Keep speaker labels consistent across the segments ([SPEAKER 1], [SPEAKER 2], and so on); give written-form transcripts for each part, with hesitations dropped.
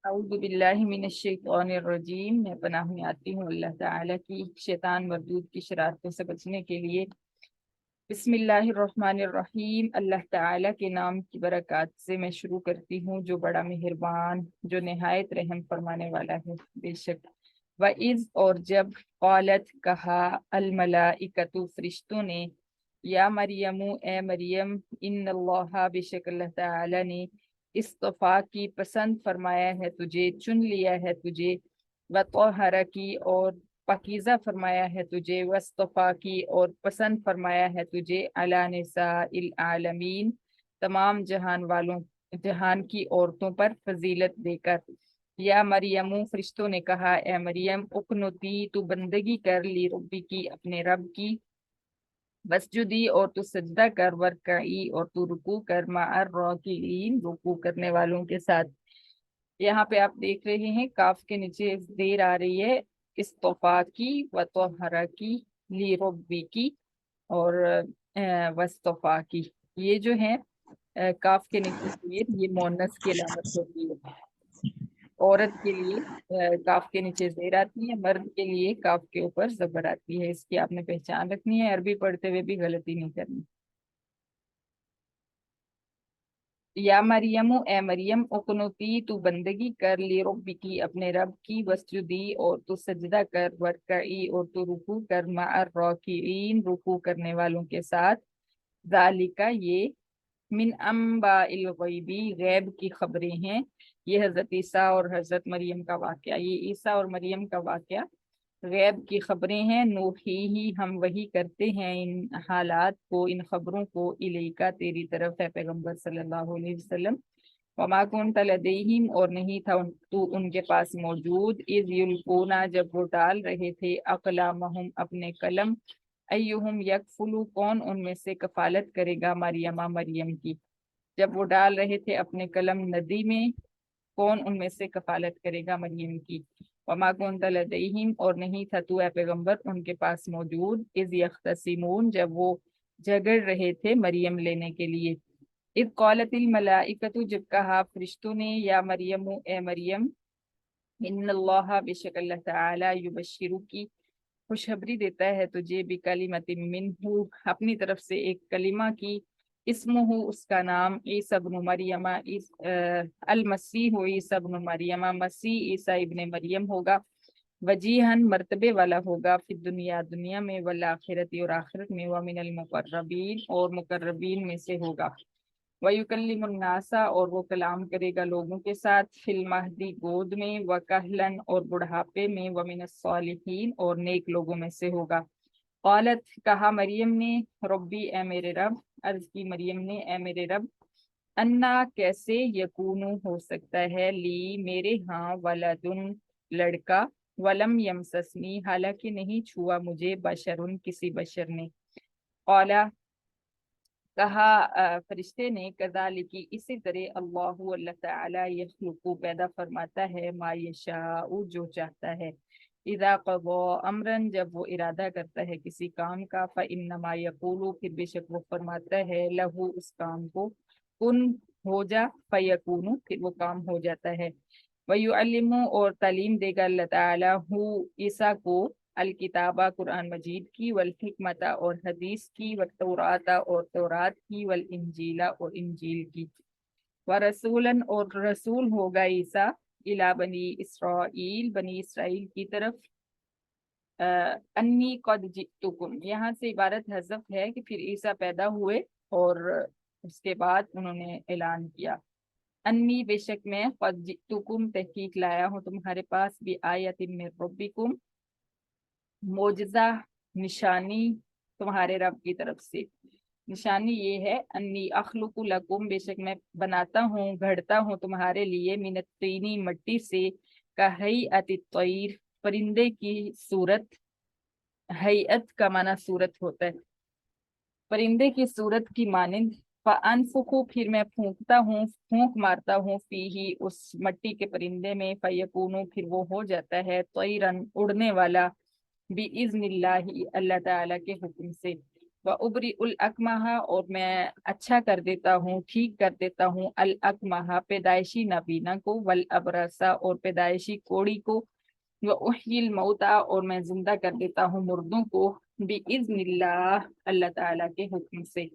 [SPEAKER 1] اعوذ باللہ من الشیطان الرجیم، میں پناہ میں آتی ہوں اللہ تعالیٰ کی شیطان مردود کی شرارتوں سے بچنے کے لیے۔ بسم اللہ الرحمن الرحیم، اللہ تعالیٰ کے نام کی برکات سے میں شروع کرتی ہوں جو بڑا مہربان، جو نہایت رحم فرمانے والا ہے۔ بے شک وَإِذْ اور جب قالت کہا الملائکۃ فرشتوں نے، یا مریم اے مریم، ان اللہ بے شک اللہ تعالیٰ نے اصطفیٰ کی پسند فرمایا ہے تجھے، چن لیا ہے تجھے، وطہرہ کی اور پاکیزہ فرمایا ہے تجھے، واصطفیٰ کی اور پسند فرمایا ہے تجھے، علی نساء العالمین تمام جہان والوں، جہان کی عورتوں پر فضیلت دے کر۔ یا مریم فرشتوں نے کہا اے مریم، اقنتی تو بندگی کر لی ربی کی اپنے رب کی، وسجدی اور تو سجدہ کر، ورکعی اور تو رکوع کر، مع الراکعین رکوع کرنے والوں کے ساتھ۔ یہاں پہ آپ دیکھ رہے ہیں کاف کے نیچے زیر آ رہی ہے، اصطفیٰ کی، وطہرہ کی، لی ربی کی، اور واصطفیٰ کی۔ یہ جو ہے کاف کے نیچے زیر، یہ مؤنث کی علامت ہوتی ہے۔ عورت کے لیے کاف کے نیچے زیر آتی ہے، مرد کے لیے کاف کے اوپر زبر آتی ہے۔ اس کی آپ نے پہچان رکھنی ہے، عربی پڑھتے ہوئے بھی غلطی نہیں کرنی۔ یا مریم اے مریم، اقنتی تو بندگی کر لی ربی کی اپنے رب کی، وسجدی اور تو سجدہ کر، ورکعی اور تو رکوع کر، مع الراکعین رکوع کرنے والوں کے ساتھ۔ ذالکہ یہ، من انباء الغیبی غیب کی خبریں ہیں، یہ حضرت عیسیٰ اور حضرت مریم کا واقعہ، یہ عیسیٰ اور مریم کا واقعہ غیب کی خبریں ہیں، نوحی ہی ہم وحی کرتے ہیں ان حالات کو، ان خبروں کو، الیکا تیری طرف ہے پیغمبر صلی اللہ علیہ وسلم۔ وما کنت لدیہم اور نہیں تھا تو ان کے پاس موجود، اذ یلقونا جب وہ ڈال رہے تھے، اقلامہم اپنے قلم، ایہم یکفلو کون ان میں سے کفالت کرے گا مریم کی، جب وہ ڈال رہے تھے اپنے قلم ندی میں، کون ان میں سے کفالت کرے گا مریم کی۔ وما كنت لديهم اور نہیں تھا تو اے پیغمبر ان کے پاس موجود، اذ یختصمون جب وہ جھگڑ رہے تھے مریم لینے کے لیے۔ اذ قالت الملائکۃ جب کہا فرشتوں نے، یا مریم اے مریم، ان اللہ بے شک اللہ تعالی، یبشرو کی خوشخبری دیتا ہے تجھے، بکلمۃ منہ اپنی طرف سے ایک کلمہ کی، اسمہ اس کا نام، عیسی ابن مریم، المسیح عیسی ابن مریم، مسیح عیسی ابن مریم ہوگا، وجیہن مرتبے والا ہوگا، فی الدنیا دنیا میں، والآخرت اور آخرت میں، ومن المقربین اور مقربین میں سے ہوگا، وَيُكَلِّمُ النَّاسَ اور وہ کلام کرے گا لوگوں کے ساتھ، فی المہدی گود میں، وکہلن اور بڑھاپے میں، ومن الصالحین اور نیک لوگوں میں سے ہوگا۔ قالت کہا مریم نے، ربی اے میرے رب، عرض کی مریم نے اے میرے رب، انا کیسے، یکونو ہو سکتا ہے، لی میرے ہاں، ولدن لڑکا، ولم یمسسنی حالانکہ نہیں چھوا مجھے، بشرن کسی بشر نے۔ قالا کہا فرشتے نے، کذالکی اسی طرح، اللہ تعالی، یخلق پیدا فرماتا ہے، ما یشاء جو چاہتا ہے، اذا قضا امرن جب وہ ارادہ کرتا ہے کسی کام کا، فانما یقول پھر بے شک وہ فرماتا ہے، لہو اس کام کو، کن ہو جا، فیکون پھر وہ کام ہو جاتا ہے۔ وَيُعَلِّمُ اور تعلیم دے گا اللہ تعالیٰ ہو عیسیٰ کو، الکتابہ قرآن مجید کی، والحکمت اور حدیث کی، والتورات اور تورات کی، والانجیل اور انجیل کی، ورسولاً اور رسول ہوگا عیسیٰ، الی بنی اسرائیل بنی اسرائیل کی طرف، انی قد جئتکم یہاں سے عبارت حذف ہے کہ پھر عیسیٰ پیدا ہوئے اور اس کے بعد انہوں نے اعلان کیا، انی بے شک میں، قد جئتکم تحقیق لایا ہوں تمہارے پاس، بھی آیت من ربکم معجزہ نشانی تمہارے رب کی طرف سے۔ نشانی یہ ہے، انی اخلق لکم بے شک میں بناتا ہوں، گھڑتا ہوں تمہارے لیے، من الطینی مٹی سے، کا ہیئت الطیر پرندے کی صورت، ہیئت کا معنی صورت ہوتا ہے، پرندے کی صورت کی مانند، فانفخو پھر میں پھونکتا ہوں، پھونک مارتا ہوں، فیہی اس مٹی کے پرندے میں، فیکونو پھر وہ ہو جاتا ہے، طیرن اڑنے والا، باذن اللہ اللہ تعالی کے حکم سے، व उबरी उल अकमहा, और मैं अच्छा कर देता हूँ, ठीक कर देता हूँ, अल अकमहा पैदाइशी नाबीना को, वल अबरसा और पैदाइशी कोड़ी को, व उहिल मौता और मैं जिंदा कर देता हूँ मुर्दों को, बिइज़्निल्लाह अल्लाह ताला के हुक्म से,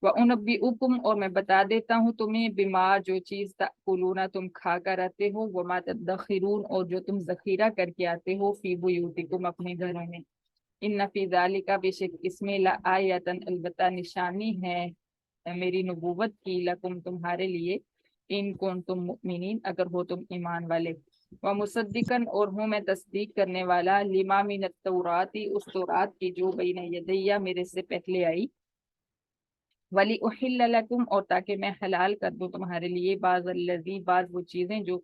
[SPEAKER 1] व उनब्बिउकुम और मैं बता देता हूँ तुम्हें, बिमा जो चीज ताकुलूना तुम खा कर आते हो, वमा तदखिरून और जो तुम जखीरा करके आते हो, फी बुयूतिकुम अपने घरों में, इन फी ज़ालिका बेशक इसमें ला आयतन अलबत्ता निशानी है मेरी नबूवत की, लकुम तुम्हारे लिए, इन कुन तुम मुमिनीन अगर हो तुम ईमान वाले, व मुसद्दिकन और हूँ मैं तस्दीक करने वाला, लिमा मिनत तौराती उस तौरात की जो बैन यदैया मेरे से पहले आई, वली उहिल्ल लकुम और ताकि मैं हलाल कर दूं तुम्हारे लिए, बाज वो चीजें जो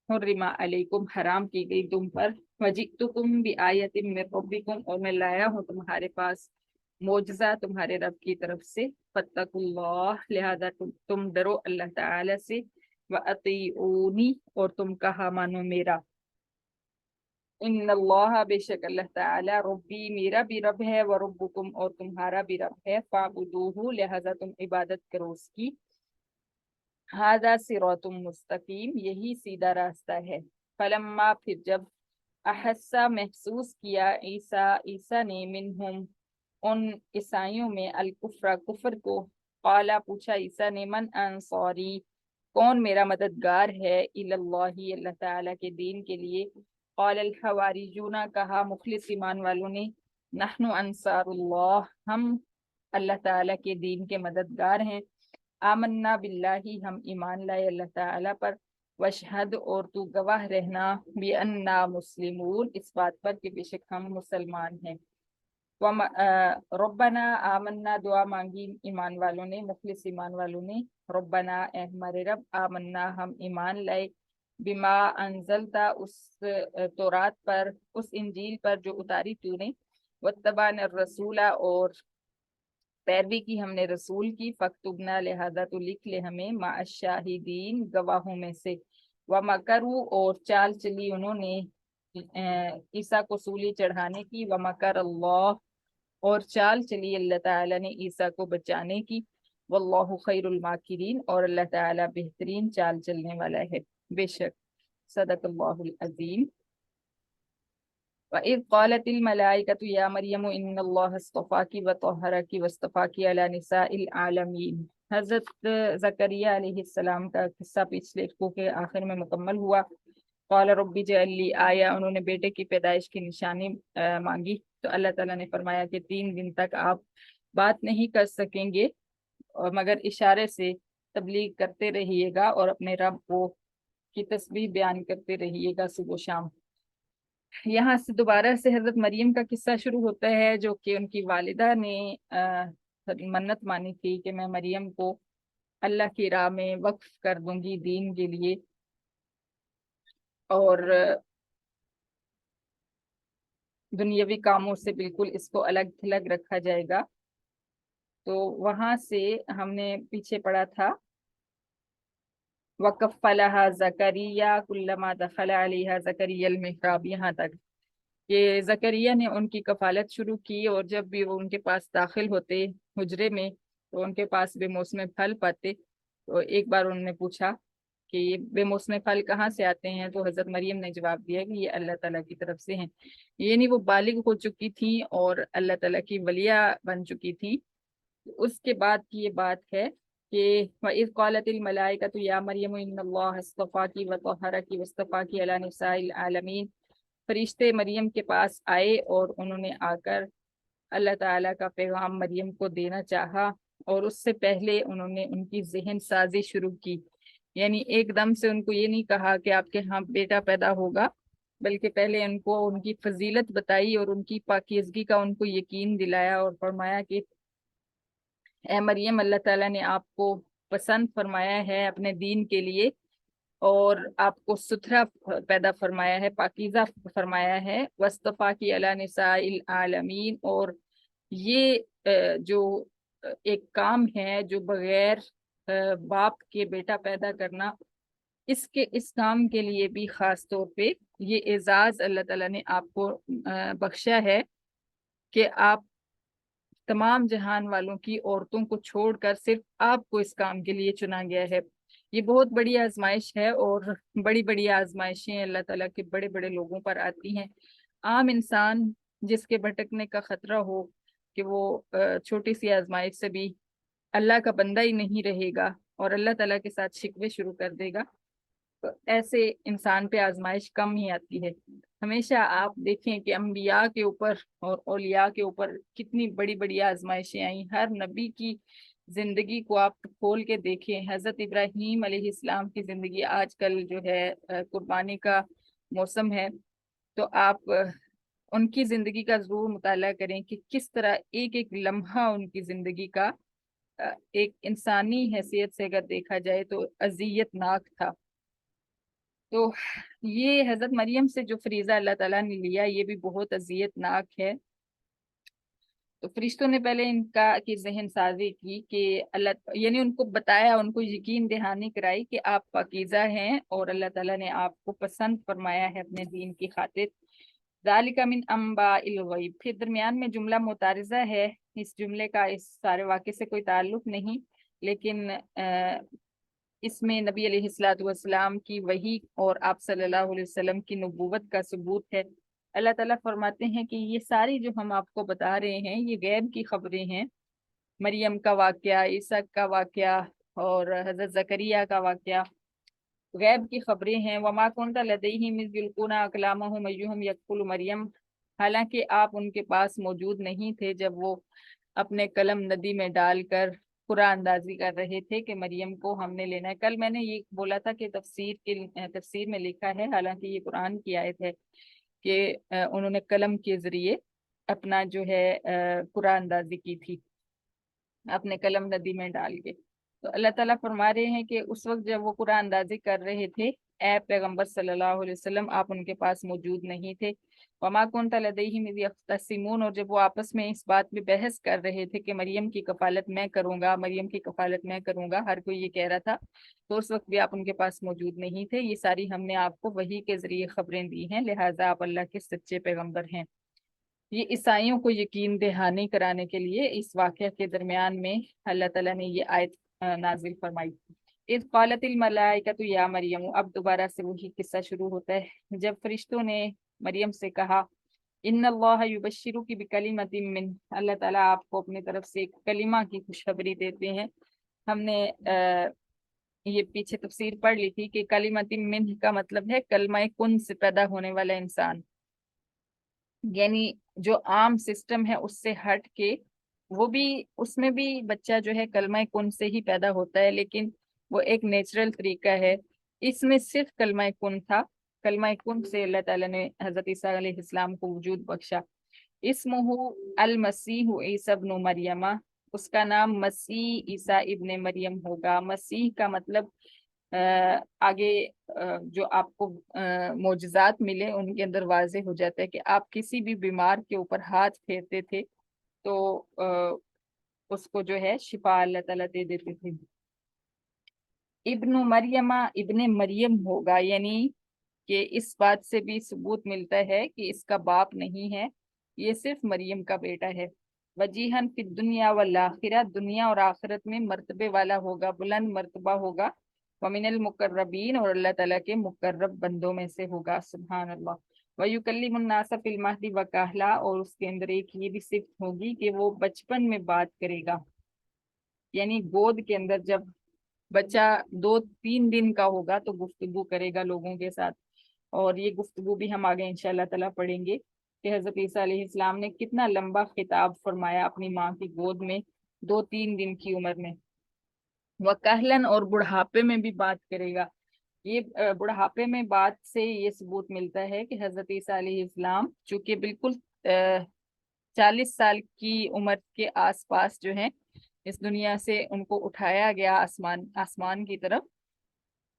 [SPEAKER 1] हुर्रिमा अलैकुम हराम की गई तुम पर, वजितुकुम बि आयतिम मिर रब्बिकुम और मैं लाया हूँ तुम्हारे पास मोजज़ा तुम्हारे रब की तरफ से, फत्तकुल्लाह लिहाजा तुम डरो अल्लाह ताला से, व अतीऊनी और तुम कहा मानो मेरा, इन्नल्लाह बेशक अल्लाह ताला रब्बी मेरा भी रब है, व रब्बुकुम और तुम्हारा भी रब है, फाबुदूहु लिहाजा तुम इबादत करो उसकी, हादा सिरातुम मुस्तकीम यही सीधा रास्ता है, फलम्मा फिर जब, अहस्सा महसूस किया, ईसा ईसा ने, मिनहुम उन ईसाइयों में, अल कुफ्रा कुफर को, काला पूछा ईसा ने, मन अंसारी कौन मेरा मददगार है, इलल्लाही अल्लाह ताला के दीन के लिए, क़ाल अल हवारिजूना कहा मुखलिस ईमान वालों ने, नहनु अंसारुल्लाह हम अल्लाह ताला के दीन के मददगार हैं, आमन्ना बिल्लाही हम ईमान लाए अल्लाह ताला पर, वशहद और तू गवाह रहना, बि अन्ना मुस्लिमून इस बात पर कि बेशक हम मुसलमान हैं, रब्बना आमन्ना दुआ मांगी ईमान वालों ने, मुखलिस ईमान वालों ने, रब्बना ए हमारे रब, आमन्ना हम ईमान लाए, बिमा अंजलता उस तौरात पर, उस इंजील पर जो उतारी तूने, वत्तबान रसूला और पैरवी की हमने रसूल की, फक्तुबना लिहाजा तो लिख ले हमें, मा शाहिदीन गवाहों में से, व मकरू और चाल चली उन्होंने ईसा को सूली चढ़ाने की, व मकर अल्लाह और चाल चली अल्लाह ताला ने ईसा को बचाने की, वल्लाहु खैरुल माकिरीन और अल्लाह ताला बेहतरीन चाल चलने वाला है, बेशक सदकल्लाहुल अजीम। वइज़ क़ालतिल मलाइकतु या मरियम इन्नल्लाह अस्तफ़ाकी व तहरकी वस्तफ़ाकी अला निसाइल आलमीन। हज़रत ज़करिया अलैहिस्सलाम का किस्सा पिछले को के आखिर में मुकम्मल हुआ। क़ाल रब्बी जअल्ली आया, उन्होंने बेटे की पैदाइश की निशानी मांगी तो अल्लाह ताला ने फरमाया कि 3 दिन तक आप बात नहीं कर सकेंगे और मगर इशारे से तबलीग करते रहिएगा और अपने रब को की तस्बीह बयान करते रहिएगा सुबह शाम। यहाँ से दोबारा से हजरत मरियम का किस्सा शुरू होता है, जो कि उनकी वालिदा ने मन्नत मानी थी कि मैं मरियम को अल्लाह की राह में वक्फ कर दूंगी दीन के लिए, और दुनियावी कामों से बिल्कुल इसको अलग थलग रखा जाएगा। तो वहां से हमने पीछे पढ़ा था, वकफ़लहा ज़करिया कुल्लमा दखल अलैहा ज़करियल मिहराब, यहाँ तक कि ज़करिया ने उनकी कफालत शुरू की और जब भी वो उनके पास दाखिल होते हुजरे में तो उनके पास बेमौसम फल पाते। तो एक बार उन्होंने पूछा कि ये बेमौसम फल कहाँ से आते हैं, तो हजरत मरियम ने जवाब दिया कि ये अल्लाह ताला की तरफ से हैं। ये नहीं, वो बालिग हो चुकी थी और अल्लाह ताला की वलिया बन चुकी थी। उसके बाद की ये बात है कि वइज़ क़ालतिल मलाइकतु या मरियम इन्नल्लाह अस्तफ़ाकी व तहरकी वस्तफ़ाकी अला निसाइल आलमीन। फरिश्ते मरियम के पास आए और उन्होंने आकर अल्लाह ताला का पैगाम मरियम को देना चाहा, और उससे पहले उन्होंने उनकी जहन साजी शुरू की, यानी एकदम से उनको ये नहीं कहा कि आपके यहाँ बेटा पैदा होगा, बल्कि पहले उनको उनकी फजीलत बताई और उनकी पाकीज़गी का उनको यकीन दिलाया और फरमाया कि ए मरियम, अल्लाह ताला ने आपको पसंद फरमाया है अपने दीन के लिए और आपको सुथरा पैदा फरमाया है, पाकीज़ा फरमाया है, वस्तफ़ा की अला निसाइल आलमीन। और ये जो एक काम है जो बगैर बाप के बेटा पैदा करना, इसके इस काम के लिए भी खास तौर पे ये एजाज अल्लाह ताला ने आपको बख्शा है कि आप तमाम जहान वालों की औरतों को छोड़कर सिर्फ आपको इस काम के लिए चुना गया है। ये बहुत बड़ी आजमाइश है और बड़ी बड़ी आजमाइशें अल्लाह ताला के बड़े बड़े लोगों पर आती हैं। आम इंसान जिसके भटकने का खतरा हो कि वो छोटी सी आजमाइश से भी अल्लाह का बंदा ही नहीं रहेगा और अल्लाह ताला के साथ शिकवे शुरू कर देगा, तो ऐसे इंसान पे आजमाइश कम ही आती है। हमेशा आप देखें कि अंबिया के ऊपर और औलिया के ऊपर कितनी बड़ी बड़ी आजमाइशें आई। हर नबी की जिंदगी को आप खोल के देखें। हजरत इब्राहीम अलैहिस्सलाम की जिंदगी, आजकल जो है कुर्बानी का मौसम है, तो आप उनकी जिंदगी का जरूर मुताला करें कि किस तरह एक एक लम्हा उनकी जिंदगी का एक इंसानी हैसियत से अगर देखा जाए तो अजियतनाक था। तो ये हजरत मरियम से जो फरीजा अल्लाह ताला ने लिया, ये भी बहुत अजियतनाक है। तो फरिश्तों ने पहले इनका की जहन साजी की कि अल्लाह, यानी उनको बताया, उनको यकीन दहानी कराई कि आप पाकीज़ा हैं और अल्लाह ताला ने आपको पसंद फरमाया है अपने दीन की खातिर। ज़ालिका मिन अंबाइल गैब, फिर दरमियान में जुमला मुतारिजा है। इस जुमले का इस सारे वाक़े से कोई ताल्लुक नहीं, लेकिन इसमें नबी अलैहिस्सलातु वस्सलाम की वही और आप सल्लल्लाहु अलैहि वसल्लम की नबूवत का सबूत है। अल्लाह ताला फरमाते हैं कि ये सारी जो हम आपको बता रहे हैं ये गैब की खबरें हैं। मरियम का वाकया, ईसा का वाकया और हजरत जकरिया का वाकया गैब की खबरें हैं। वमा कुन्ता लदैहिम इज़ युल्कूना अक़लामहुम अय्युहुम यकफुलु मरियम, हालांकि आप उनके पास मौजूद नहीं थे जब वो अपने कलम नदी में डालकर कुरान अंदाजी कर रहे थे कि मरियम को हमने लेना है। कल मैंने ये बोला था कि तफसीर में लिखा है, हालांकि ये कुरान की आयत है कि उन्होंने कलम के जरिए अपना जो है कुरान अंदाजी की थी अपने कलम नदी में डाल के। तो अल्लाह ताला फरमा रहे हैं कि उस वक्त जब वो कुरान अंदाजी कर रहे थे, ए पैगंबर सल्लल्लाहु अलैहि वसल्लम, आप उनके पास मौजूद नहीं थे। वमा कुन्ता लदैहिम इज़ यख्तसिमून, और जब वो आपस में इस बात पे बहस कर रहे थे कि मरियम की कफालत मैं करूंगा, मरियम की कफालत मैं करूंगा, हर कोई ये कह रहा था, तो उस वक्त भी आप उनके पास मौजूद नहीं थे। ये सारी हमने आपको वही के जरिए खबरें दी हैं, लिहाजा आप अल्लाह के सच्चे पैगंबर हैं। ये ईसाइयों को यकीन दहानी कराने के लिए इस वाक़या के दरमियान में अल्लाह ताला ने ये आयत नाजिल फरमाई। इस क़ालतिल मलाइकतु या मरियम, अब दोबारा से वही किस्सा शुरू होता है। जब फरिश्तों ने मरियम से कहा, इन्नल्लाह युबश्शिरुकी बिकलिमतिन मिन, अल्लाह ताला आपको अपनी तरफ से एक कलिमा की खुशखबरी देते हैं। हमने ये पीछे तफसीर पढ़ ली थी कि कलिमतिन मिन का मतलब है कलमा कुन से पैदा होने वाला इंसान, यानी जो आम सिस्टम है उससे हट के, वो भी, उसमें भी बच्चा जो है कलमा कुन से ही पैदा होता है, लेकिन वो एक नेचुरल तरीका है। इसमें सिर्फ कलमा कुन था। कलमा कुन से अल्लाह ताला ने हजरत ईसा अलैहिस्सलाम को वजूद बख्शा। इस्मुहु अल मसीह ईसा इब्न मरियमा, उसका नाम मसीह ईसा इब्न मरियम होगा। मसीह का मतलब आगे जो आपको मोजज़ात मिले उनके अंदर वाज़े हो जाता है कि आप किसी भी बीमार के ऊपर हाथ फेरते थे तो उसको जो है शिफा अल्लाह ताला दे देते थे। इब्नु मरियमा, इब्ने मरियम होगा, यानी कि इस बात से भी सबूत मिलता है कि इसका बाप नहीं है, ये सिर्फ मरियम का बेटा है। वजीहन फिद दुनिया वल आखिरा, दुनिया और आखिरत में मर्तबे वाला होगा, बुलंद मर्तबा होगा। वमिनल मुकर्रबीन, और अल्लाह ताला के मुकर्रब बंदों में से होगा। सुभान अल्लाह। वयुकल्लिमुन नासा फिल महदी व कहला, और उसके अंदर एक ये भी सिफ्त होगी कि वो बचपन में बात करेगा, यानी गोद के अंदर जब बच्चा 2-3 दिन का होगा तो गुफ्तगू करेगा लोगों के साथ। और ये गुफ्तगू भी हम आगे इंशाल्लाह ताला पढ़ेंगे कि हजरत ईसा अलैहिस्सलाम ने कितना लंबा खिताब फरमाया अपनी माँ की गोद में 2-3 दिन की उम्र में। वह कहलन, और बुढ़ापे में भी बात करेगा। ये बुढ़ापे में बात से ये सबूत मिलता है कि हजरत ईसा अलैहिस्सलाम चूंकि बिल्कुल 40 साल की उम्र के आसपास जो है इस दुनिया से उनको उठाया गया आसमान आसमान की तरफ,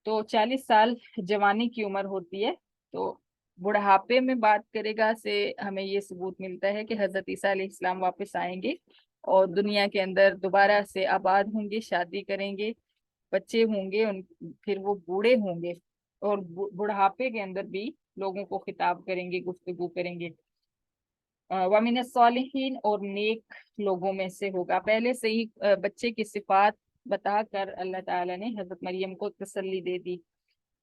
[SPEAKER 1] तो 40 साल जवानी की उम्र होती है। तो बुढ़ापे में बात करेगा से हमें ये सबूत मिलता है कि हजरत ईसा अलैहिस्सलाम वापस आएंगे और दुनिया के अंदर दोबारा से आबाद होंगे, शादी करेंगे, बच्चे होंगे, उन फिर वो बूढ़े होंगे और बुढ़ापे के अंदर भी लोगों को खिताब करेंगे, गुफ्तगू करेंगे। वमिन सालिहीन, और नेक लोगों में से होगा। पहले से ही बच्चे की सिफात बताकर अल्लाह ताला ने हजरत मरियम को तसल्ली दे दी।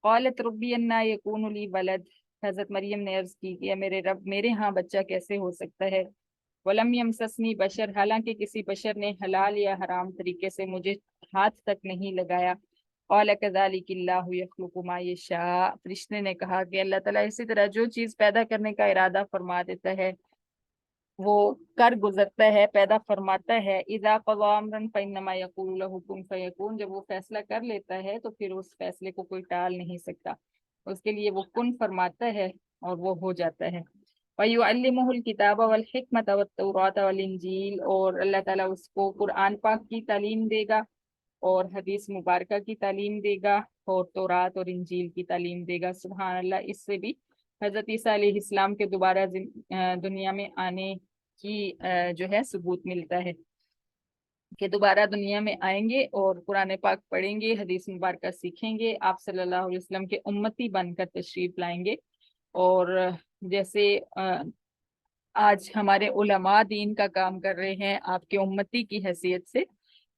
[SPEAKER 1] क़ालत रब्बी अन्ना यकूनु ली वलद, हजरत मरियम ने अर्ज की कि मेरे रब, मेरे यहाँ बच्चा कैसे हो सकता है। वलम यमससनी बशर, हालांकि किसी बशर ने हलाल या हराम तरीके से मुझे हाथ तक नहीं लगाया। क़ाल कज़ालिकिल्लाहु यख़्लुक़ु मा यशा, फरिश्ते ने कहा कि अल्लाह ताला इसी तरह जो चीज पैदा करने का इरादा फरमा देता है वो कर गुजरता है, पैदा फरमाता है। इज़ा क़ज़ा अम्रन फ़इन्नमा यक़ूलु लहु कुन फ़यकून, जब वो फैसला कर लेता है तो फिर उस फैसले को कोई टाल नहीं सकता, उसके लिए वो कुन फरमाता है और वो हो जाता है। वयुअल्लिमुहुल किताब वल हिकमत वत तौरात वल इंजील, और अल्लाह ताला उसको कुरान पाक की तालीम देगा और हदीस मुबारका की तालीम देगा और तौरात और इंजील की तालीम देगा। सुभान अल्लाह, इससे भी हजरत ईसा अलैहिस्सलाम के दोबारा दुनिया में आने की जो है सबूत मिलता है कि दोबारा दुनिया में आएंगे और कुरान पाक पढ़ेंगे, हदीस मुबारका सीखेंगे, आप सल्लल्लाहु अलैहि वसल्लम के उम्मती बनकर तशरीफ लाएंगे। और जैसे आज हमारे उलमा दीन का काम कर रहे हैं आपके उम्मती की हैसियत से,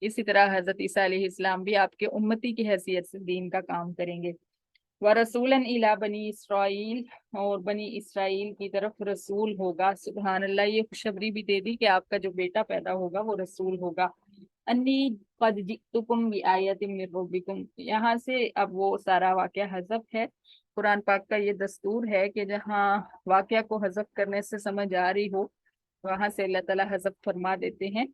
[SPEAKER 1] इसी तरह हजरत ईसा अलैहिस्सलाम भी आपके उम्मती की हैसियत से दीन का काम करेंगे। व रसूलन इला बनी इसराइल, और बनी इसराइल की तरफ रसूल होगा। सुबहान अल्लाह, ये खुशखबरी भी दे दी कि आपका जो बेटा पैदा होगा वो रसूल होगा। अन्नी कद जितुकुम बिआयतिम मिर रब्बिकुम, यहाँ से अब वो सारा वाकया हज़फ है। कुरान पाक का ये दस्तूर है कि जहाँ वाकया को हज़फ करने से समझ आ रही हो वहां से अल्लाह ताला हज़फ फरमा देते हैं,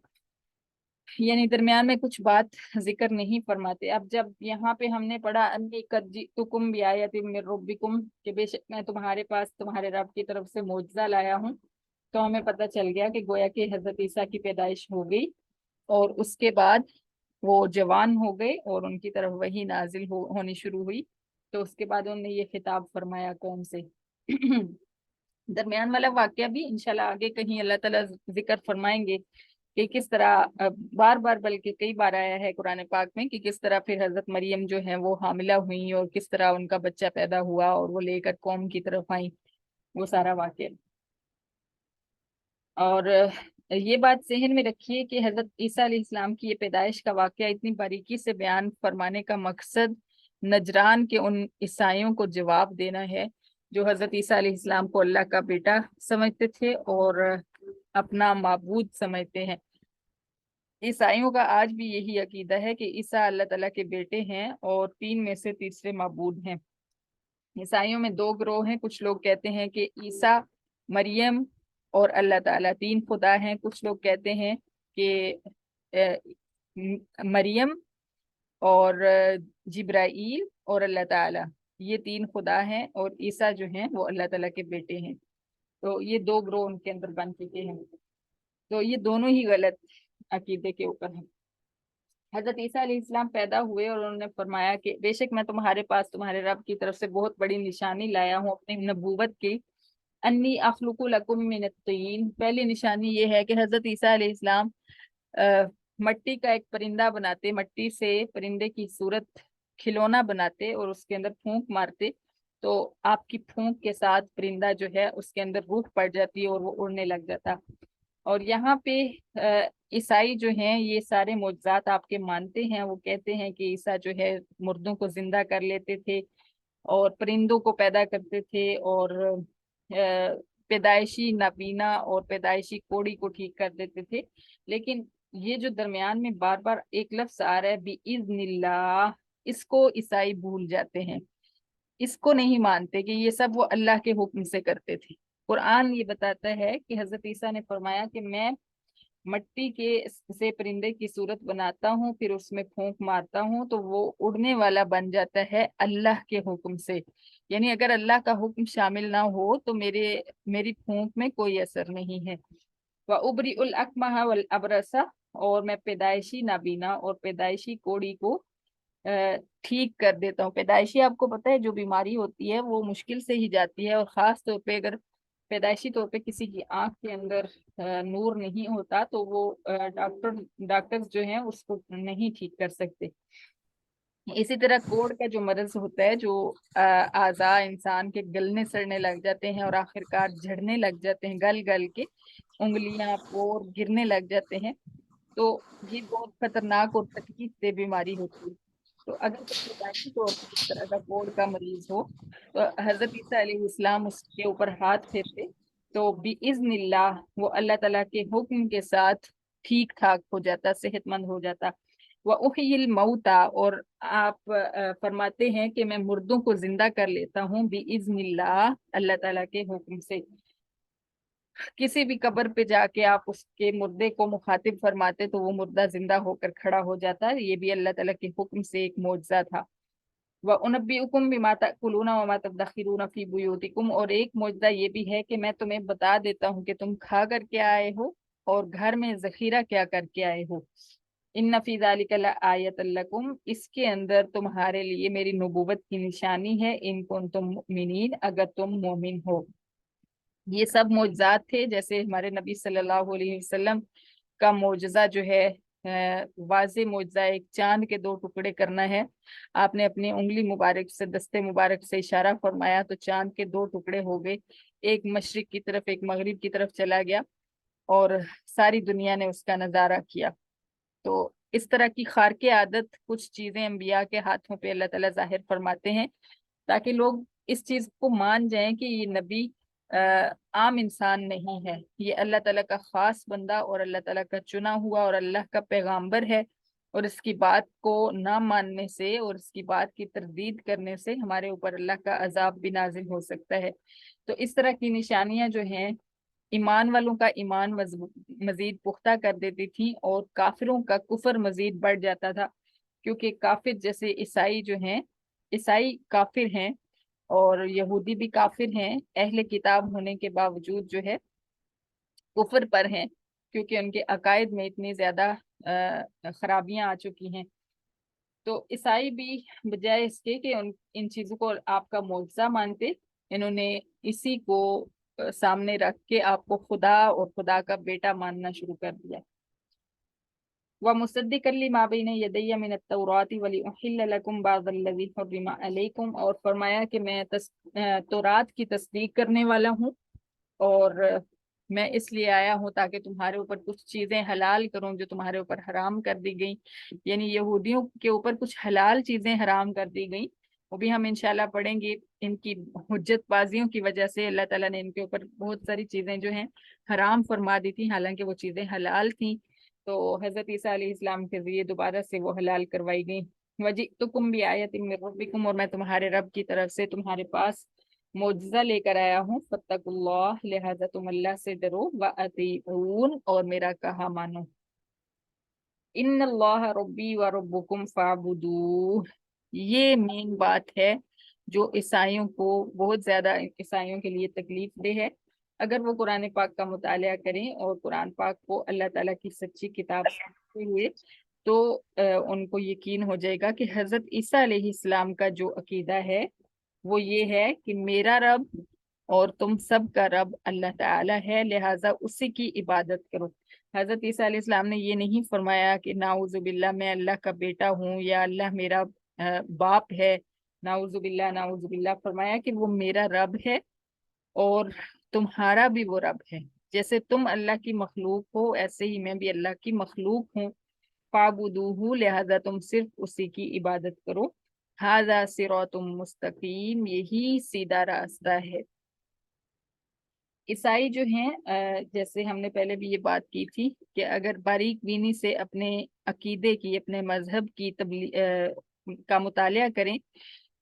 [SPEAKER 1] यानी दरमियान में कुछ बात जिक्र नहीं फरमाते। अब जब यहाँ पे हमने पढ़ा अन्नी कद जितुकुम बिआयतिम मिर रब्बिकुम, कि बेशक मैं तुम्हारे पास तुम्हारे रब की तरफ से मोजज़ा लाया हूँ, तो हमें पता चल गया कि गोया कि हजरत ईसा की पैदाइश हो गई और उसके बाद वो जवान हो गए और उनकी तरफ वही नाजिल होनी शुरू हुई। तो उसके बाद उन्होंने ये खिताब फरमाया कौम से। दरमियान वाला वाकया भी इंशाल्लाह आगे कहीं अल्लाह ताला जिक्र फरमाएंगे कि किस तरह बार बार, बल्कि कई बार आया है कुरान पाक में कि किस तरह फिर हजरत मरियम जो है वो हामिला हुई और किस तरह उनका बच्चा पैदा हुआ और वो लेकर कौम की तरफ आई, वो सारा वाकया। और ये बात जहन में रखिए कि हजरत ईसा अलैहिस्सलाम की ये पैदाइश का वाकया इतनी बारीकी से बयान फरमाने का मकसद नजरान के उन ईसाइयों को जवाब देना है जो हजरत ईसा अलैहिस्सलाम को अल्लाह का बेटा समझते थे और अपना माबूद समझते हैं। ईसाइयों का आज भी यही अकीदा है कि ईसा अल्लाह ताला के बेटे हैं और तीन में से तीसरे माबूद हैं। ईसाइयों में दो ग्रोह हैं, कुछ लोग कहते हैं कि ईसा, मरियम और अल्लाह ताला तीन खुदा हैं। कुछ लोग कहते हैं कि मरियम और जिब्राईल और अल्लाह ताला ये तीन खुदा हैं और ईसा जो हैं वो अल्लाह ताला के बेटे हैं। तो ये दो ग्रोह उनके अंदर बन चुके हैं, तो ये दोनों ही गलत अकीदे के ऊपर हैं। हजरत ईसा अलैहिस्सलाम पैदा हुए और उन्होंने फरमाया कि बेशक मैं तुम्हारे पास तुम्हारे रब की तरफ से बहुत बड़ी निशानी लाया हूँ अपनी नबूवत की। अन्नी अखलुकु लकुम मिनत तीन, पहली निशानी ये है कि हजरत ईसा अलैहिस्सलाम मट्टी का एक परिंदा बनाते, मट्टी से परिंदे की सूरत खिलौना बनाते और उसके अंदर फूंक मारते, तो आपकी फूंक के साथ परिंदा जो है उसके अंदर रूह पड़ जाती और वो उड़ने लग जाता। और यहाँ पे ईसाई जो हैं ये सारे मोजज़ात आपके मानते हैं, वो कहते हैं कि ईसा जो है मुर्दों को जिंदा कर लेते थे और परिंदों को पैदा करते थे और पैदाइशी नाबीना और पैदाइशी कोड़ी को ठीक कर देते थे। लेकिन ये जो दरमियान में बार बार एक लफ्ज आ रहा है बिइज़्निल्लाह, इसको ईसाई भूल जाते हैं, इसको नहीं मानते कि ये सब वो अल्लाह के हुक्म से करते थे। कुरान ये बताता है कि हजरत ईसा ने फरमाया कि मैं मट्टी के से परिंदे की सूरत बनाता हूँ, फिर उसमें फूंक मारता हूँ तो वो उड़ने वाला बन जाता है अल्लाह के हुक्म से। यानी अगर अल्लाह का हुक्म शामिल ना हो तो मेरी फूंक में कोई असर नहीं है। व उबरी उल अकमह वल अबरसा, और मैं पैदाइशी नाबीना और पैदाइशी कोड़ी को ठीक कर देता हूँ। पैदाइशी आपको पता है जो बीमारी होती है वो मुश्किल से ही जाती है, और खास तौर पे अगर पैदाइशी तौर पे किसी की आंख के अंदर नूर नहीं होता तो वो डॉक्टर्स जो हैं उसको नहीं ठीक कर सकते। इसी तरह कोढ़ का जो मर्ज होता है, जो आज़ा इंसान के गलने सड़ने लग जाते हैं और आखिरकार झड़ने लग जाते हैं, गल गल के उंगलियां पोर गिरने लग जाते हैं, तो ये बहुत खतरनाक और तकलीफ दे बीमारी होती है। तो अगर कोई दायमी तौर पर इस तरह का कोढ़ का मरीज हो, तो हजरत ईसा अलैहिस्सलाम उसके ऊपर हाथ फेरते, तो बिइज़्निल्लाह वो अल्लाह ताला के हुक्म के साथ ठीक ठाक हो जाता, सेहतमंद हो जाता। व उहियल मौता, और आप फरमाते हैं कि मैं मुर्दों को जिंदा कर लेता हूँ बिइज़्निल्लाह, अल्लाह ताला के हुक्म से। किसी भी कब्र पे जाके आप उसके मुर्दे को मुखातिब फरमाते तो वो मुर्दा जिंदा होकर खड़ा हो जाता। ये भी अल्लाह ताला के हुक्म से एक मौजज़ा था। व उनब्बिउकुम बिमा ताकुलूना व मा तदखिरूना फी बुयूतिकुम, और एक मौजज़ा ये भी है कि मैं तुम्हें बता देता हूँ कि तुम खा करके आए हो और घर में जखीरा क्या करके आए हो। इन्न फी ज़ालिका लआयतन लकुम, इसके अंदर तुम्हारे लिए मेरी नबूवत की निशानी है, इन कुंतुम मुमिनीन, अगर तुम मोमिन हो। ये सब मौजज़ात थे, जैसे हमारे नबी सल्लल्लाहु अलैहि वसल्लम का मौजज़ा जो है, वाज़े मौजज़ा, एक चांद के दो टुकड़े करना है। आपने अपनी उंगली मुबारक से, दस्ते मुबारक से इशारा फरमाया तो चांद के दो टुकड़े हो गए, एक मशरिक की तरफ एक मगरिब की तरफ चला गया और सारी दुनिया ने उसका नज़ारा किया। तो इस तरह की खारके आदत कुछ चीजें अंबिया के हाथों पे अल्लाह ताला जाहिर फरमाते हैं, ताकि लोग इस चीज को मान जाएं कि ये नबी आम इंसान नहीं है, ये अल्लाह ताला का खास बंदा और अल्लाह ताला का चुना हुआ और अल्लाह का पैगाम्बर है। और इसकी बात को ना मानने से और इसकी बात की तरदीद करने से हमारे ऊपर अल्लाह का अजाब भी नाजिल हो सकता है। तो इस तरह की निशानियां जो हैं, ईमान वालों का ईमान मजीद पुख्ता कर देती थी और काफिरों का कुफर मजीद बढ़ जाता था। क्योंकि काफिर जैसे ईसाई जो हैं, ईसाई काफिर हैं और यहूदी भी काफिर हैं, अहले किताब होने के बावजूद जो है कुफर पर हैं, क्योंकि उनके अकायद में इतनी ज्यादा खराबियां आ चुकी हैं। तो ईसाई भी बजाय इसके कि उन इन चीजों को आपका मौजज़ा मानते, इन्होंने इसी को सामने रख के आपको खुदा और खुदा का बेटा मानना शुरू कर दिया। व मुसद्दिक़न लिमा बैन यदैया मिन अत-तौराति व लिउहिल्ल लकुम बअज़ल्लज़ी हुर्रिम अलैकुम, और फरमाया कि मैं तौरात की तस्दीक करने वाला हूँ और मैं इसलिए आया हूँ ताकि तुम्हारे ऊपर कुछ चीजें हलाल करूं जो तुम्हारे ऊपर हराम कर दी गई। यानी यहूदियों के ऊपर कुछ हलाल चीजें हराम कर दी गई, वो भी हम इंशाल्लाह पढ़ेंगे। इनकी हुज्जत बाजियों की वजह से अल्लाह ताला ने इनके ऊपर बहुत सारी चीजें जो हैं हराम फरमा दी थी, हालांकि वो चीजें हलाल थी। तो हजरत ईसा अलैहिस्सलाम के जरिए दोबारा से वो हलाल करवाई गई। वजीतुकुम बिआयतिन मिर रब्बिकुम, और मैं तुम्हारे रब की तरफ से तुम्हारे पास मोजज़ा लेकर आया हूँ। फत्तकुल्लाह, लिहाजा तुम अल्लाह से डरो, व अतीऊन, और मेरा कहा मानो। इन्नल्लाह रब्बी व रब्बुकुम फाबुदू, ये मेन बात है जो ईसाइयों को, बहुत ज्यादा ईसाइयों के लिए तकलीफ दे है। अगर वो कुरान पाक का मुतालिया करें और कुरान पाक को अल्लाह ताला की सच्ची किताब समझते हुए, तो उनको यकीन हो जाएगा कि हजरत ईसा अलैहिस्सलाम का जो अकीदा है वो ये है कि मेरा रब और तुम सब का रब अल्लाह ताला है, लिहाजा उसी की इबादत करो। हजरत ईसा अलैहिस्सलाम ने ये नहीं फरमाया कि नाउजुबिल्ला मैं अल्लाह का बेटा हूँ या अल्लाह मेरा बाप है। नाउजुबिल्ला नाउजुबिल्ला, फरमाया कि वो मेरा रब है और तुम्हारा भी वो रब है। जैसे तुम अल्लाह की मखलूक हो, ऐसे ही मैं भी अल्लाह की मखलूक हूँ। फाबुदूहू, लिहाजा तुम सिर्फ उसी की इबादत करो। हाजा सिरातुम मुस्तकीम, यही सीधा रास्ता है। ईसाई जो हैं, जैसे हमने पहले भी ये बात की थी कि अगर बारीक बीनी से अपने अकीदे की, अपने मजहब की का मुतालिया करें,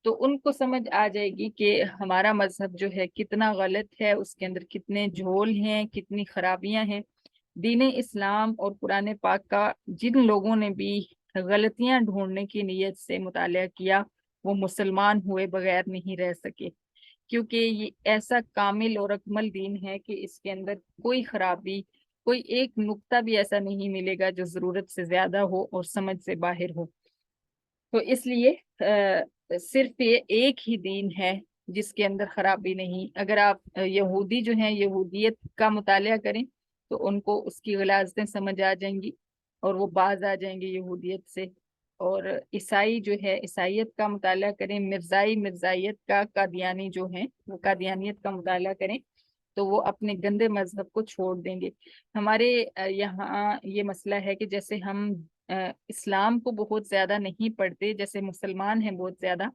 [SPEAKER 1] तो उनको समझ आ जाएगी कि हमारा मजहब जो है कितना गलत है, उसके अंदर कितने झोल हैं, कितनी खराबियां हैं। दीन इस्लाम और कुरान पाक का जिन लोगों ने भी गलतियां ढूंढने की नीयत से मुतालिया किया, वो मुसलमान हुए बगैर नहीं रह सके। क्योंकि ये ऐसा कामिल और अकमल दीन है कि इसके अंदर कोई खराबी, कोई एक नुक्ता भी ऐसा नहीं मिलेगा जो जरूरत से ज्यादा हो और समझ से बाहर हो। तो इसलिए सिर्फ ये एक ही दीन है जिसके अंदर खराबी नहीं। अगर आप यहूदी जो हैं, यहूदियत का मुतालिया करें, तो उनको उसकी गलाजतें समझ आ जाएंगी और वो बाज आ जाएंगे यहूदियत से। اور عیسائی جو ہے عیسائیت کا مطالعہ کریں، مرزائی مرزائیت کا، قادیانی جو ہیں وہ قادیانیت کا مطالعہ کریں تو وہ اپنے گندے مذہب کو چھوڑ دیں گے۔ ہمارے یہاں یہ مسئلہ ہے کہ جیسے ہم اسلام کو بہت زیادہ نہیں پڑھتے، جیسے مسلمان ہیں بہت زیادہ،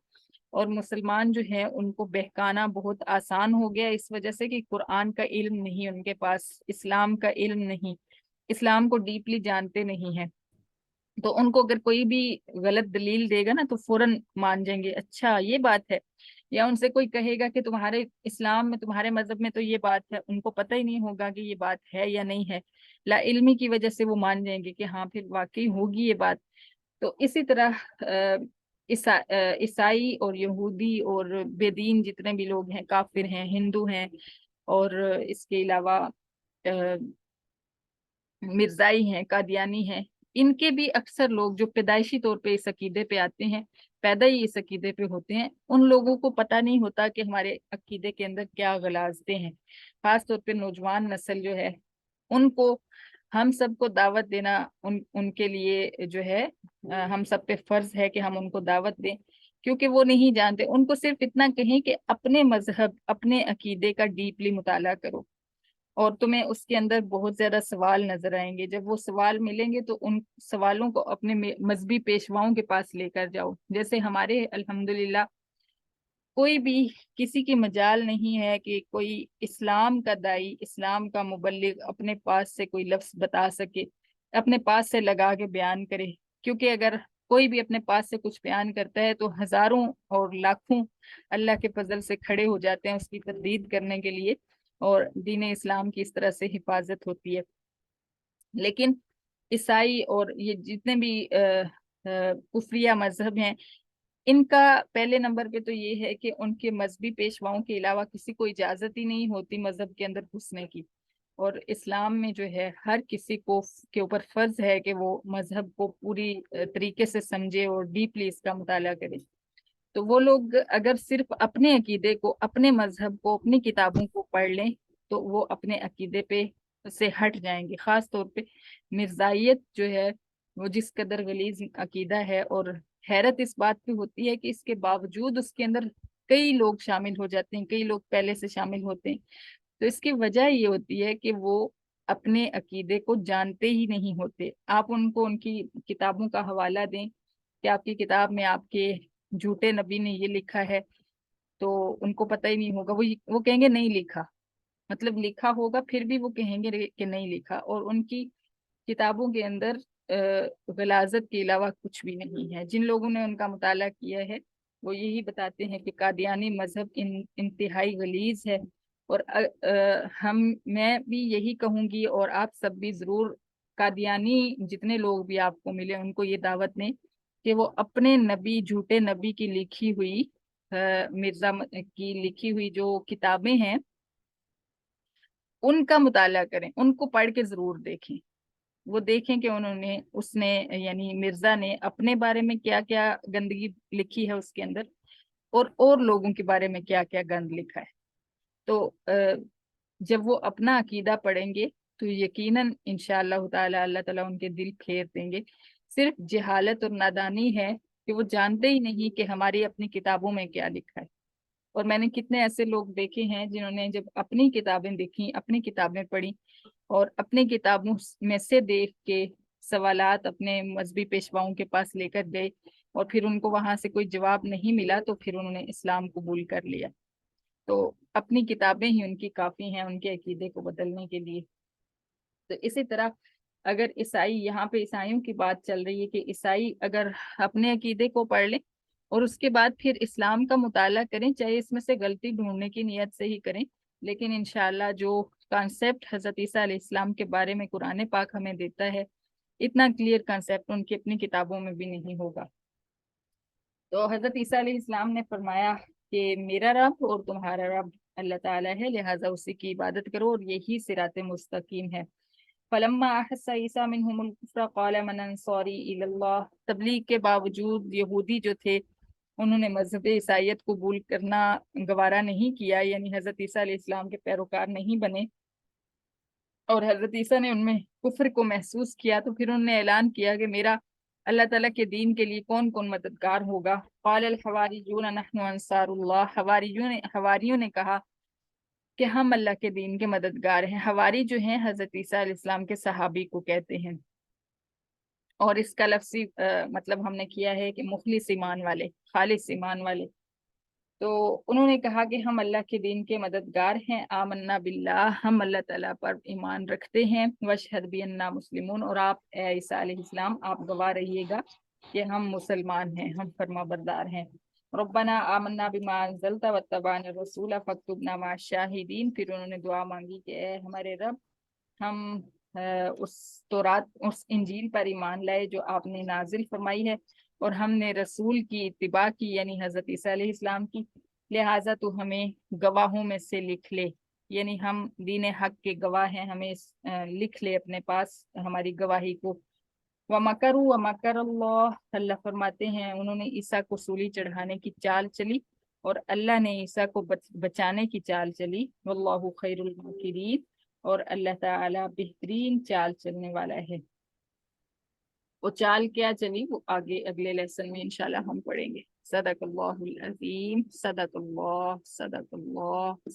[SPEAKER 1] اور مسلمان جو ہیں ان کو بہکانا بہت آسان ہو گیا اس وجہ سے کہ قرآن کا علم نہیں ان کے پاس، اسلام کا علم نہیں، اسلام کو ڈیپلی جانتے نہیں ہیں، تو ان کو اگر کوئی بھی غلط دلیل دے گا نا تو فوراً مان جائیں گے، اچھا یہ بات ہے، یا ان سے کوئی کہے گا کہ تمہارے اسلام میں تمہارے مذہب میں تو یہ بات ہے، ان کو پتہ ہی نہیں ہوگا کہ یہ بات ہے یا نہیں ہے، لا علمی کی وجہ سے وہ مان جائیں گے کہ ہاں پھر واقعی ہوگی یہ بات۔ تو اسی طرح عیسائی اور یہودی اور بے دین جتنے بھی لوگ ہیں، کافر ہیں، ہندو ہیں، اور اس کے علاوہ مرزائی ہیں، قادیانی ہیں، ان کے بھی اکثر لوگ جو پیدائشی طور پہ اس عقیدے پہ آتے ہیں، پیدا ہی اس عقیدے پہ ہوتے ہیں، ان لوگوں کو پتہ نہیں ہوتا کہ ہمارے عقیدے کے اندر کیا غلاظتیں ہیں، خاص طور پہ نوجوان نسل جو ہے ان کو ہم سب کو دعوت دینا ان کے لیے جو ہے ہم سب پہ فرض ہے کہ ہم ان کو دعوت دیں، کیونکہ وہ نہیں جانتے۔ ان کو صرف اتنا کہیں کہ اپنے مذہب اپنے عقیدے کا ڈیپلی مطالعہ کرو، اور تمہیں اس کے اندر بہت زیادہ سوال نظر آئیں گے، جب وہ سوال ملیں گے تو ان سوالوں کو اپنے مذہبی پیشواؤں کے پاس لے کر جاؤ۔ جیسے ہمارے الحمدللہ کوئی بھی کسی کی مجال نہیں ہے کہ کوئی اسلام کا دائی، اسلام کا مبلغ اپنے پاس سے کوئی لفظ بتا سکے، اپنے پاس سے لگا کے بیان کرے، کیونکہ اگر کوئی بھی اپنے پاس سے کچھ بیان کرتا ہے تو ہزاروں اور لاکھوں اللہ کے فضل سے کھڑے ہو جاتے ہیں اس کی تردید کرنے کے لیے، اور دین اسلام کی اس طرح سے حفاظت ہوتی ہے۔ لیکن عیسائی اور یہ جتنے بھی کفریہ مذہب ہیں، ان کا پہلے نمبر پہ تو یہ ہے کہ ان کے مذہبی پیشواؤں کے علاوہ کسی کو اجازت ہی نہیں ہوتی مذہب کے اندر گھسنے کی، اور اسلام میں جو ہے ہر کسی کو کے اوپر فرض ہے کہ وہ مذہب کو پوری طریقے سے سمجھے اور ڈیپلی اس کا مطالعہ کرے۔ تو وہ لوگ اگر صرف اپنے عقیدے کو، اپنے مذہب کو، اپنی کتابوں کو پڑھ لیں تو وہ اپنے عقیدے پہ سے ہٹ جائیں گے۔ خاص طور پہ مرزائیت جو ہے وہ جس قدر غلیظ عقیدہ ہے، اور حیرت اس بات پہ ہوتی ہے کہ اس کے باوجود اس کے اندر کئی لوگ شامل ہو جاتے ہیں، کئی لوگ پہلے سے شامل ہوتے ہیں، تو اس کی وجہ یہ ہوتی ہے کہ وہ اپنے عقیدے کو جانتے ہی نہیں ہوتے۔ آپ ان کو ان کی کتابوں کا حوالہ دیں کہ آپ کی کتاب میں آپ کے جھوٹے نبی نے یہ لکھا ہے، تو ان کو پتہ ہی نہیں ہوگا، وہ کہیں گے نہیں لکھا، مطلب لکھا ہوگا پھر بھی وہ کہیں گے کہ نہیں لکھا، اور ان کی کتابوں کے اندر غلاظت کے علاوہ کچھ بھی نہیں ہے۔ جن لوگوں نے ان کا مطالعہ کیا ہے وہ یہی بتاتے ہیں کہ قادیانی مذہب انتہائی غلیظ ہے، اور میں بھی یہی کہوں گی، اور آپ سب بھی ضرور قادیانی جتنے لوگ بھی آپ کو ملے ان کو یہ دعوت دیں کہ وہ اپنے نبی، جھوٹے نبی کی لکھی ہوئی مرزا کی لکھی ہوئی جو کتابیں ہیں ان کا مطالعہ کریں، ان کو پڑھ کے ضرور دیکھیں، وہ دیکھیں کہ انہوں نے اس نے یعنی مرزا نے اپنے بارے میں کیا کیا گندگی لکھی ہے اس کے اندر، اور لوگوں کے بارے میں کیا کیا گند لکھا ہے۔ تو جب وہ اپنا عقیدہ پڑھیں گے تو یقیناً انشاءاللہ تعالی اللہ تعالیٰ ان کے دل پھیر دیں گے۔ صرف جہالت اور نادانی ہے کہ وہ جانتے ہی نہیں کہ ہماری اپنی کتابوں میں کیا لکھا ہے، اور میں نے کتنے ایسے لوگ دیکھے ہیں جنہوں نے جب اپنی کتابیں دیکھی، اپنی کتابیں پڑھی، اور اپنی کتابوں میں سے دیکھ کے سوالات اپنے مذہبی پیشواؤں کے پاس لے کر گئے، اور پھر ان کو وہاں سے کوئی جواب نہیں ملا تو پھر انہوں نے اسلام قبول کر لیا۔ تو اپنی کتابیں ہی ان کی کافی ہیں ان کے عقیدے کو بدلنے کے لیے۔ تو اسی طرح اگر عیسائی، یہاں پہ عیسائیوں کی بات چل رہی ہے کہ عیسائی اگر اپنے عقیدے کو پڑھ لیں اور اس کے بعد پھر اسلام کا مطالعہ کریں، چاہے اس میں سے غلطی ڈھونڈنے کی نیت سے ہی کریں، لیکن انشاءاللہ جو کانسیپٹ حضرت عیسیٰ علیہ السلام کے بارے میں قرآن پاک ہمیں دیتا ہے، اتنا کلیئر کانسیپٹ ان کی اپنی کتابوں میں بھی نہیں ہوگا۔ تو حضرت عیسیٰ علیہ السلام نے فرمایا کہ میرا رب اور تمہارا رب اللہ تعالیٰ ہے، لہٰذا اسی کی عبادت کرو، اور یہی صراط مستقیم ہے۔ فلما احس عیسیٰ منہم الکفر قال من انصاری الی اللہ، تبلیغ کے باوجود یہودی جو تھے انہوں نے مذہب عیسائیت قبول کرنا گوارا نہیں کیا، یعنی حضرت عیسیٰ علیہ السلام کے پیروکار نہیں بنے، اور حضرت عیسیٰ نے ان میں کفر کو محسوس کیا، تو پھر انہوں نے اعلان کیا کہ میرا اللہ ताला के दीन के लिए कौन कौन मददगार होगा। क़ाल अल हवारियून नहनु अंसारुल्लाह, हवारियों ने कहा कि हम अल्लाह के दीन के मददगार हैं। हवारी जो हैं हजरत ईसा अलैहिस्सलाम के सहाबी को कहते हैं। और इसका लफ्जी मतलब हमने किया है कि मुखलिस ईमान वाले, खालिस ईमान वाले। तो उन्होंने कहा कि हम अल्लाह के दीन के मददगार हैं। आमन्ना बिल्लाह, हम अल्लाह ताला पर ईमान रखते हैं। वशहद भी अन्ना मुस्लिमून, और आप ए ईसा अलैहिस्सलाम आप गवाह रहिएगा कि हम मुसलमान हैं, हम फर्माबरदार हैं। रब्बना आमन्ना बिमा अंज़लता वत्तबाना रसूला फक्तुबना मा शाहिदीन। फिर उन्होंने दुआ मांगी कि ए हमारे रब, हम उस तौरात, उस इंजील पर ईमान लाए जो आपने नाजिल फरमाई है, और हमने रसूल की इत्तिबा की, यानी हजरत ईसा अलैहिस्सलाम की। लिहाजा तो हमें गवाहों में से लिख ले, यानी हम दीन हक के गवाह हैं, हमें लिख ले अपने पास हमारी गवाही को। व मकरू व मकर अल्लाह, अल्लाह फरमाते हैं उन्होंने ईसा को सूली चढ़ाने की चाल चली, और अल्लाह ने ईसा को बचाने की चाल चली। वल्लाहु खैरुल माकिरीन, और अल्लाह ताला बेहतरीन चाल चलने वाला है। वो चाल क्या चली वो आगे अगले लेसन में इंशाल्लाह हम पढ़ेंगे। सदकल्लाहुल अज़ीम, सदकल्लाह, सदकल्लाह।